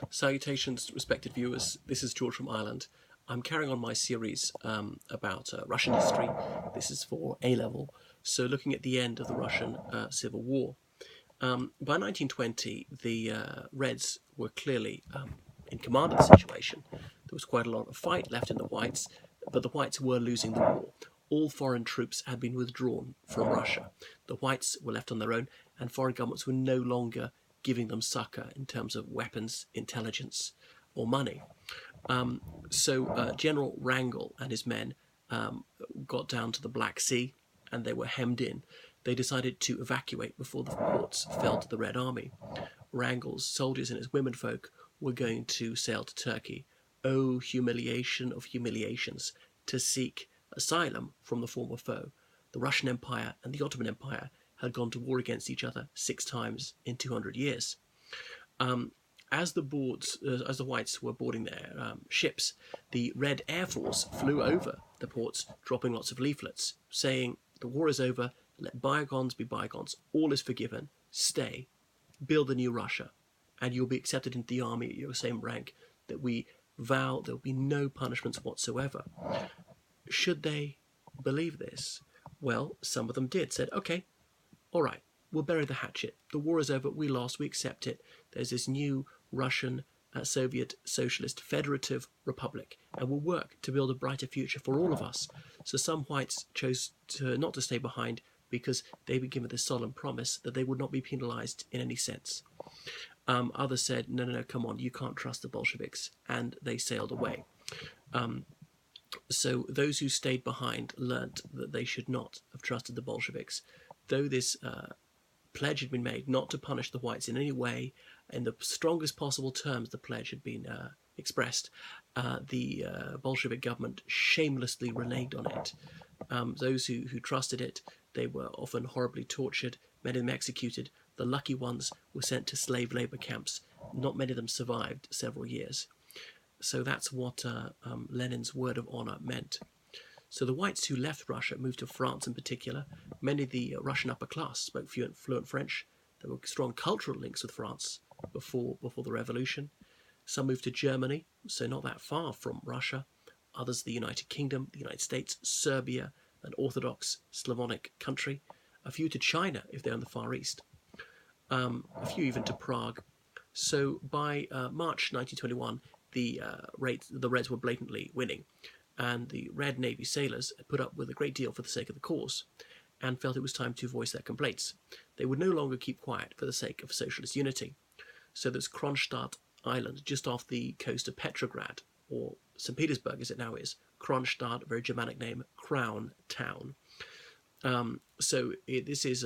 Salutations, respected viewers. This is George from Ireland. I'm carrying on my series about Russian history. This is for A-level, so looking at the end of the Russian Civil War. By 1920, the Reds were clearly in command of the situation. There was quite a lot of fight left in the Whites, but the Whites were losing the war. All foreign troops had been withdrawn from Russia. The Whites were left on their own, and foreign governments were no longer giving them succour in terms of weapons, intelligence, or money. So General Wrangel and his men got down to the Black Sea, and they were hemmed in. They decided to evacuate before the ports fell to the Red Army. Wrangel's soldiers and his womenfolk were going to sail to Turkey. Oh, humiliation of humiliations, to seek asylum from the former foe. The Russian Empire and the Ottoman Empire had gone to war against each other 6 times in 200 years. As the Whites were boarding their ships, the Red Air Force flew over the ports, dropping lots of leaflets, saying, "The war is over, let bygones be bygones, all is forgiven, stay, build a new Russia, and you'll be accepted into the army at your same rank, that we vow there will be no punishments whatsoever." Should they believe this? Well, some of them did, said, "Okay, all right, we'll bury the hatchet. The war is over, we lost, we accept it. There's this new Russian Soviet Socialist Federative Republic, and we'll work to build a brighter future for all of us." So some Whites chose not to stay behind because they'd been given this solemn promise that they would not be penalised in any sense. Others said, no, come on, you can't trust the Bolsheviks, and they sailed away. So those who stayed behind learnt that they should not have trusted the Bolsheviks. Though this pledge had been made not to punish the Whites in any way, in the strongest possible terms the pledge had been expressed, the Bolshevik government shamelessly reneged on it. Those who trusted it, they were often horribly tortured, many of them executed. The lucky ones were sent to slave labour camps. Not many of them survived several years. So that's what Lenin's word of honour meant. So the Whites who left Russia moved to France in particular. Many of the Russian upper class spoke fluent French. There were strong cultural links with France before the revolution. Some moved to Germany, so not that far from Russia. Others the United Kingdom, the United States, Serbia, an Orthodox Slavonic country. A few to China if they're in the Far East. A few even to Prague. So by March 1921, the Reds were blatantly winning, and the Red Navy sailors had put up with a great deal for the sake of the cause, and felt it was time to voice their complaints. They would no longer keep quiet for the sake of socialist unity. So there's Kronstadt Island, just off the coast of Petrograd, or St. Petersburg as it now is. Kronstadt, a very Germanic name, Crown Town. This is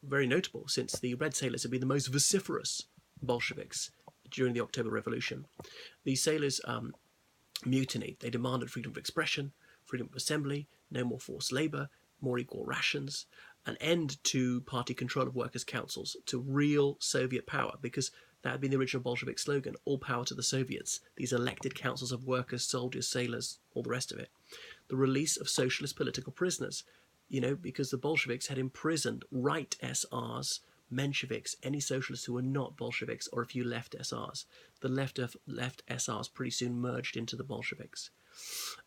very notable, since the Red sailors had been the most vociferous Bolsheviks during the October Revolution. These sailors mutinied. They demanded freedom of expression, freedom of assembly, no more forced labour, more equal rations, an end to party control of workers' councils, to real Soviet power, because that had been the original Bolshevik slogan, all power to the Soviets, these elected councils of workers, soldiers, sailors, all the rest of it. The release of socialist political prisoners, because the Bolsheviks had imprisoned right SRs, Mensheviks, any socialists who were not Bolsheviks, or a few left SRs. The left SRs pretty soon merged into the Bolsheviks.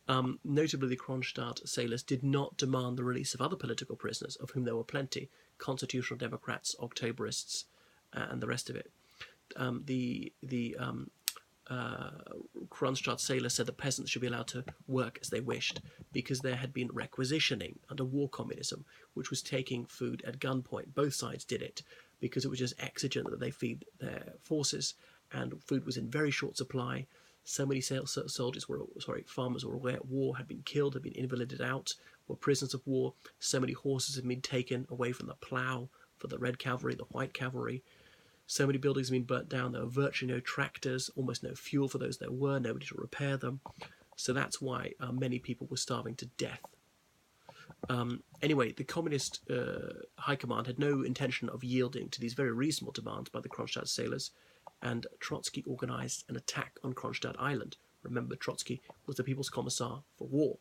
Notably, the Kronstadt sailors did not demand the release of other political prisoners, of whom there were plenty, constitutional Democrats, Octoberists, and the rest of it. The Kronstadt sailors said the peasants should be allowed to work as they wished, because there had been requisitioning under war communism, which was taking food at gunpoint. Both sides did it, because it was just exigent that they feed their forces, and food was in very short supply. So many farmers were aware war had been killed, had been invalided out, were prisoners of war. So many horses had been taken away from the plough for the Red Cavalry, the White Cavalry. So many buildings had been burnt down. There were virtually no tractors, almost no fuel for those there were, nobody to repair them. So that's why many people were starving to death. Anyway, the communist high command had no intention of yielding to these very reasonable demands by the Kronstadt sailors, and Trotsky organised an attack on Kronstadt Island. Remember, Trotsky was the People's Commissar for war.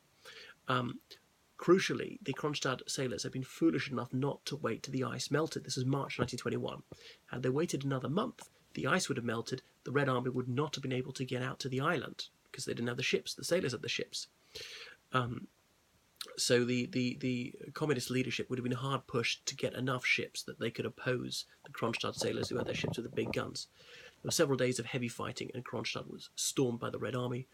Crucially, the Kronstadt sailors had been foolish enough not to wait till the ice melted. This was March 1921. Had they waited another month, the ice would have melted, the Red Army would not have been able to get out to the island because they didn't have the ships. The sailors had the ships. So the communist leadership would have been hard pushed to get enough ships that they could oppose the Kronstadt sailors who had their ships with the big guns. There were several days of heavy fighting, and Kronstadt was stormed by the Red Army.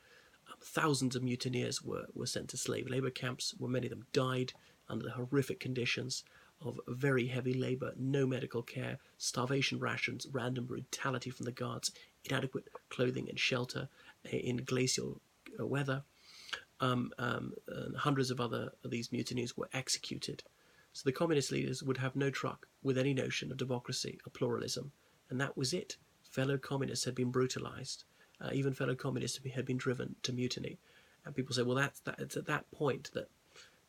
Thousands of mutineers were sent to slave labour camps, where many of them died under the horrific conditions of very heavy labour, no medical care, starvation rations, random brutality from the guards, inadequate clothing and shelter in glacial weather. And hundreds of these mutineers were executed. So the communist leaders would have no truck with any notion of democracy or pluralism, and that was it. Fellow communists had been brutalized. Even fellow communists had been driven to mutiny. And people say, well, it's at that point that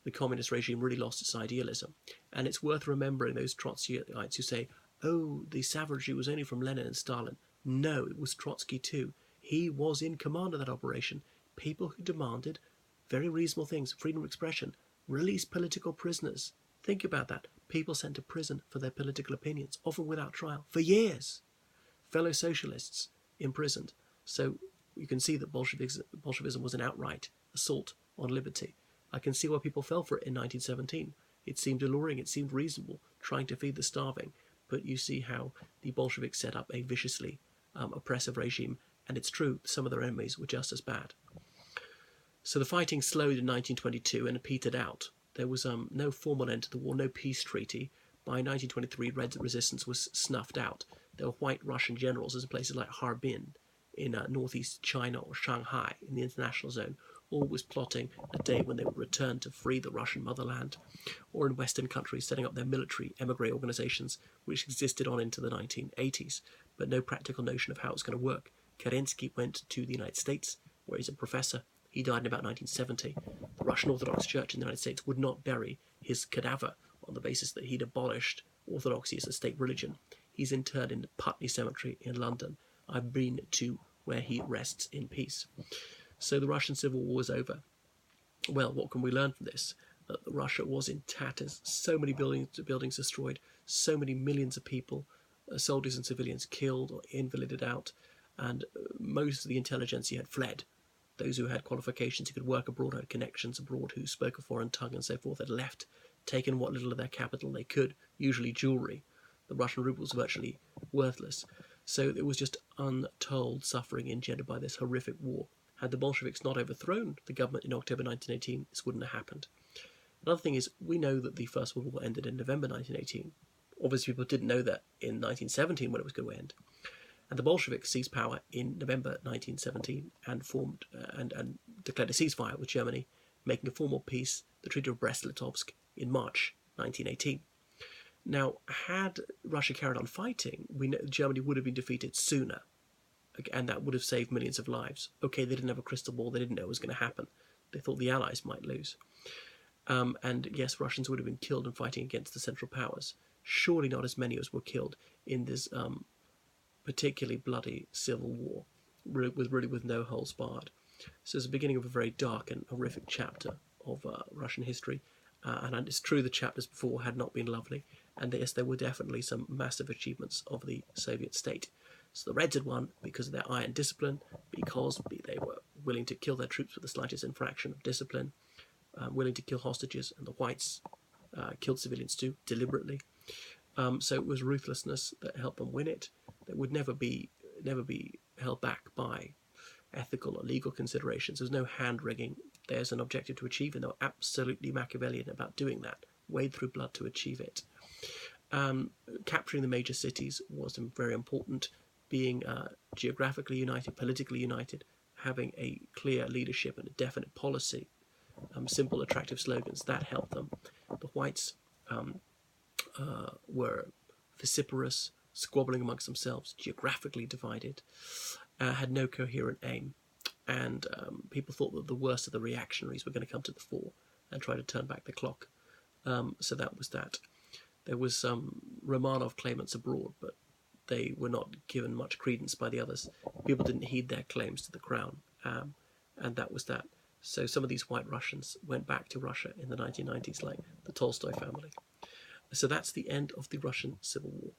the communist regime really lost its idealism. And it's worth remembering those Trotskyites who say, oh, the savagery was only from Lenin and Stalin. No, it was Trotsky too. He was in command of that operation. People who demanded very reasonable things, freedom of expression, release political prisoners. Think about that. People sent to prison for their political opinions, often without trial, for years. Fellow socialists imprisoned. So you can see that Bolshevism was an outright assault on liberty. I can see why people fell for it in 1917. It seemed alluring, it seemed reasonable, trying to feed the starving. But you see how the Bolsheviks set up a viciously oppressive regime, and it's true, some of their enemies were just as bad. So the fighting slowed in 1922 and petered out. There was no formal end to the war, no peace treaty. By 1923, Red resistance was snuffed out. There were white Russian generals in places like Harbin, in northeast China, or Shanghai, in the international zone, always plotting a day when they would return to free the Russian motherland, or in Western countries setting up their military emigre organizations, which existed on into the 1980s, but no practical notion of how it was going to work. Kerensky went to the United States, where he's a professor. He died in about 1970. The Russian Orthodox Church in the United States would not bury his cadaver on the basis that he'd abolished Orthodoxy as a state religion. He's interred in Putney Cemetery in London. I've been to where he rests in peace. So the Russian Civil War was over. Well, what can we learn from this? That Russia was in tatters, so many buildings destroyed, so many millions of people, soldiers and civilians killed or invalided out, and most of the intelligentsia had fled. Those who had qualifications, who could work abroad, had connections abroad, who spoke a foreign tongue and so forth, had left, taken what little of their capital they could, usually jewellery. The Russian ruble was virtually worthless. So it was just untold suffering engendered by this horrific war. Had the Bolsheviks not overthrown the government in October 1918, this wouldn't have happened. Another thing is, we know that the First World War ended in November 1918. Obviously, people didn't know that in 1917 when it was going to end. And the Bolsheviks seized power in November 1917 and formed and declared a ceasefire with Germany, making a formal peace, the Treaty of Brest-Litovsk, in March 1918. Now, had Russia carried on fighting, we know Germany would have been defeated sooner, and that would have saved millions of lives. Okay, they didn't have a crystal ball, they didn't know it was going to happen. They thought the Allies might lose. And yes, Russians would have been killed in fighting against the Central Powers. Surely not as many as were killed in this particularly bloody civil war, with no holds barred. So it's the beginning of a very dark and horrific chapter of Russian history. And it's true the chapters before had not been lovely, and yes, there were definitely some massive achievements of the Soviet state. So the Reds had won because of their iron discipline, because they were willing to kill their troops with the slightest infraction of discipline, willing to kill hostages, and the Whites killed civilians too, deliberately. So it was ruthlessness that helped them win it. That would never be held back by ethical or legal considerations. There's no hand-wringing. There's an objective to achieve, and they were absolutely Machiavellian about doing that, wade through blood to achieve it. Capturing the major cities was very important, being geographically united, politically united, having a clear leadership and a definite policy, simple, attractive slogans, that helped them. The Whites were vociferous, squabbling amongst themselves, geographically divided, had no coherent aim, and people thought that the worst of the reactionaries were going to come to the fore and try to turn back the clock. So that was that. There was some Romanov claimants abroad, but they were not given much credence by the others. People didn't heed their claims to the crown, and that was that. So some of these white Russians went back to Russia in the 1990s, like the Tolstoy family. So that's the end of the Russian Civil War.